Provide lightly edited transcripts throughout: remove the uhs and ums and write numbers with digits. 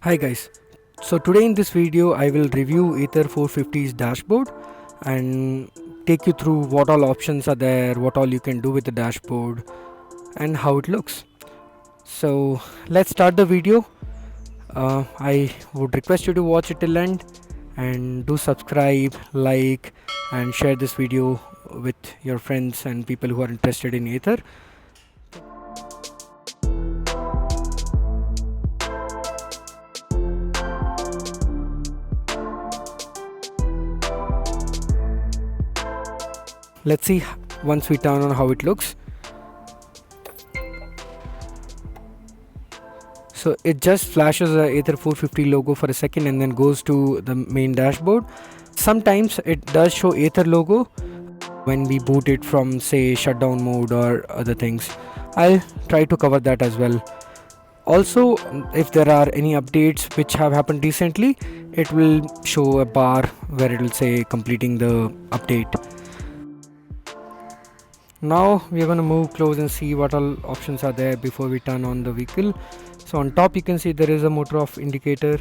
Hi guys, so today in this video I will review Ather 450's dashboard and take you through what all options are there, what all you can do with the dashboard and how it looks. So let's start the video. I would request you to watch it till end and do subscribe, like and share this video with your friends and people who are interested in Ather. Let's see once we turn on how it looks. So it just flashes the Ather 450 logo for a second and then goes to the main dashboard. Sometimes it does show Ather logo when we boot it from say shutdown mode or other things. I'll try to cover that as well. Also, if there are any updates which have happened recently, it will show a bar where it will say completing the update. Now we are going to move close and see what all options are there before we turn on the vehicle. So on top you can see there is a motor off indicator,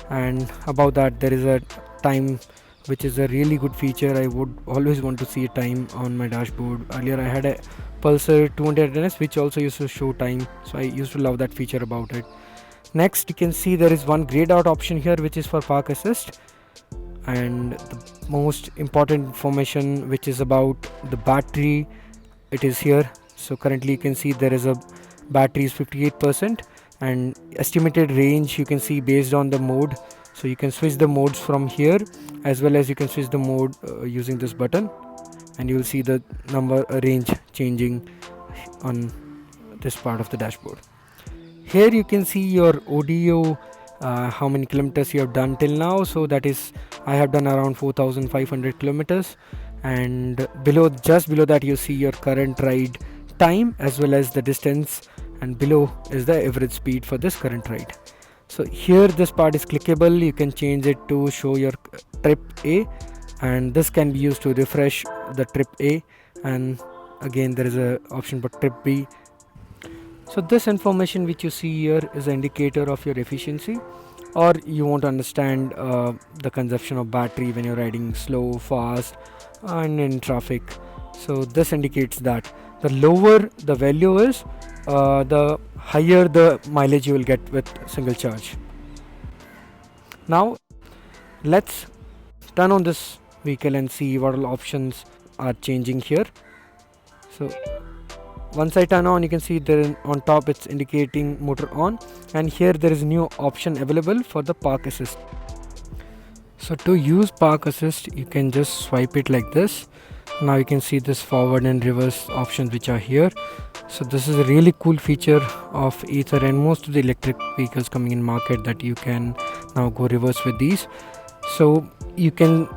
and above that there is a time, which is a really good feature. I would always want to see a time on my dashboard. Earlier I had a Pulsar 200NS which also used to show time, so I used to love that feature about it. Next you can see there is one grayed out option here which is for park assist, and the most important information which is about the battery, it is here. So currently you can see there is a battery is 58% and estimated range you can see based on the mode. So you can switch the modes from here, as well as you can switch the mode using this button, and you will see the number range changing on this part of the dashboard. Here you can see your ODO, how many kilometers you have done till now. So that is, I have done around 4,500 kilometers, and just below that you see your current ride time as well as the distance, and below is the average speed for this current ride. So here this part is clickable. You can change it to show your trip A, and this can be used to refresh the trip A, and again there is a option for trip B. So this information which you see here is an indicator of your efficiency, or you want to understand the consumption of battery when you're riding slow, fast and in traffic. So this indicates that the lower the value is, the higher the mileage you will get with single charge. Now let's turn on this vehicle and see what all options are changing here. So once I turn on, you can see there on top it's indicating motor on, and here there is a new option available for the park assist. So to use park assist you can just swipe it like this. Now you can see this forward and reverse options which are here. So this is a really cool feature of Ather and most of the electric vehicles coming in market, that you can now go reverse with these. So you can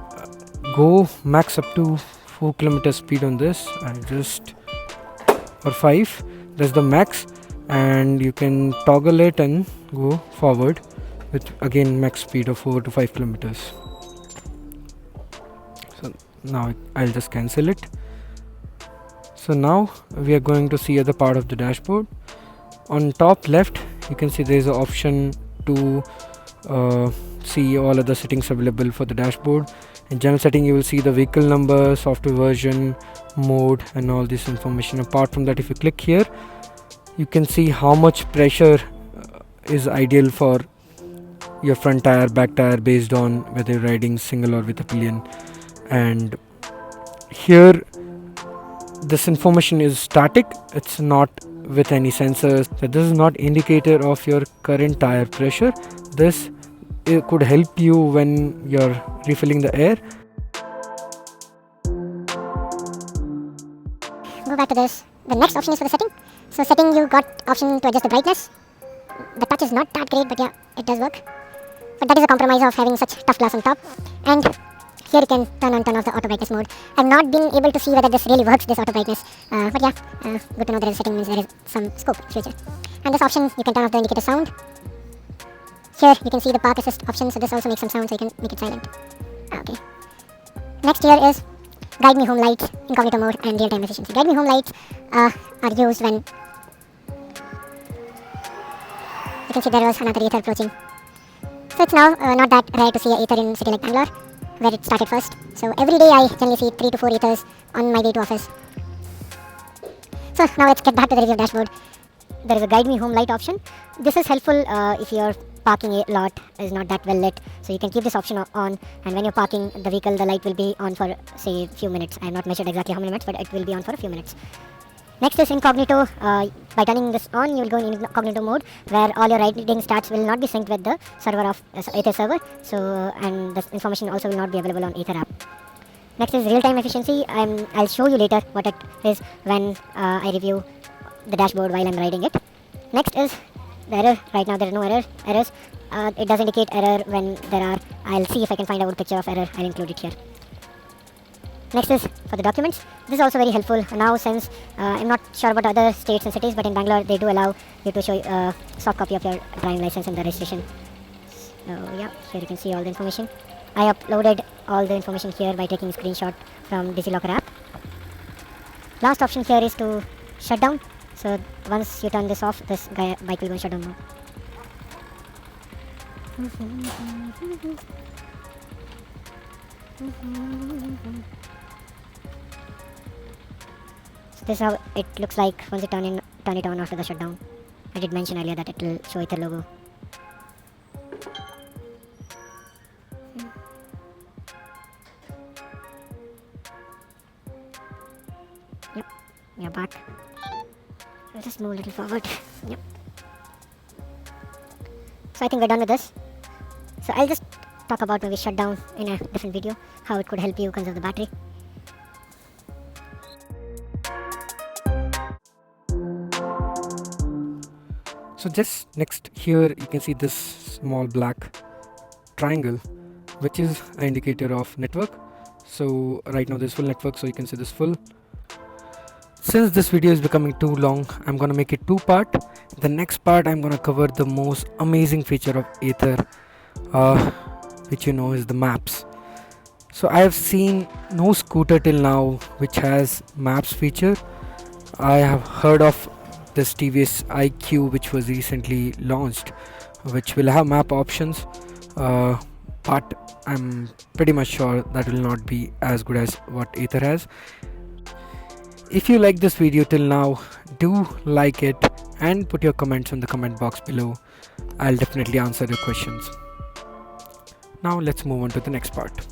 go max up to 4 km speed on this, and just or 5, that's the max, and you can toggle it and go forward with again max speed of 4 to 5 kilometers. So now I'll just cancel it. So now we are going to see other part of the dashboard. On top left you can see there is an option to see all other settings available for the dashboard. In general setting you will see the vehicle number, software version, mode and all this information. Apart from that, if you click here you can see how much pressure is ideal for your front tire, back tire, based on whether you're riding single or with a pillion. And here this information is static, it's not with any sensors. So this is not indicator of your current tire pressure. This it could help you when you're refilling the air. Go back to this. The next option is for the setting. So setting, you got option to adjust the brightness. The touch is not that great, but yeah, it does work. But that is a compromise of having such tough glass on top. And here you can turn on, turn off the auto brightness mode. I've not been able to see whether this really works, this auto brightness. But yeah, good to know there is a setting, means there is some scope in future. And this option, you can turn off the indicator sound. Here you can see the park assist option, so this also makes some sound, so you can make it silent. Okay. Next here is guide me home lights, incognito mode and real time efficiency. Guide me home lights are used when you can see there was another Ather approaching. So it's now not that rare to see a Ather in a city like Bangalore, where it started first. So every day I generally see 3 to 4 Athers on my way to office. So now let's get back to the review dashboard. There is a guide me home light option. This is helpful if your parking lot is not that well lit, so you can keep this option on, and when you're parking the vehicle, the light will be on for say a few minutes. I have not measured exactly how many minutes, but it will be on for a few minutes. Next is Incognito. By turning this on, you will go in Incognito mode, where all your writing stats will not be synced with the server of Ather server. So, and this information also will not be available on Ather app. Next is real-time efficiency. I'll show you later what it is when I review the dashboard while I'm riding it. Next is the error. Right now there are no errors. It does indicate error when there are. I'll see if I can find out a picture of error. I'll include it here. Next is for the documents. This is also very helpful now, since I'm not sure about other states and cities, but in Bangalore they do allow you to show a soft copy of your driving license and the registration. So yeah, here you can see all the information. I uploaded all the information here by taking a screenshot from DigiLocker app. Last option here is to shut down. So once you turn this off, this bike will go in shutdown mode. So this is how it looks like once you turn it on after the shutdown. I did mention earlier that it will show Ather logo. Yep, we are back. I'll just move a little forward. Yep. So I think we're done with this. So I'll just talk about maybe shutdown in a different video, how it could help you conserve the battery. So just next here you can see this small black triangle, which is an indicator of network. So right now there's full network, so you can see this full. Since this video is becoming too long, I'm gonna make it 2-part. The next part I'm gonna cover the most amazing feature of Ather, which you know is the maps. So I have seen no scooter till now which has maps feature. I have heard of this TVS IQ, which was recently launched, which will have map options, but I'm pretty much sure that will not be as good as what Ather has. If you like this video till now, do like it and put your comments in the comment box below. I'll definitely answer your questions. Now let's move on to the next part.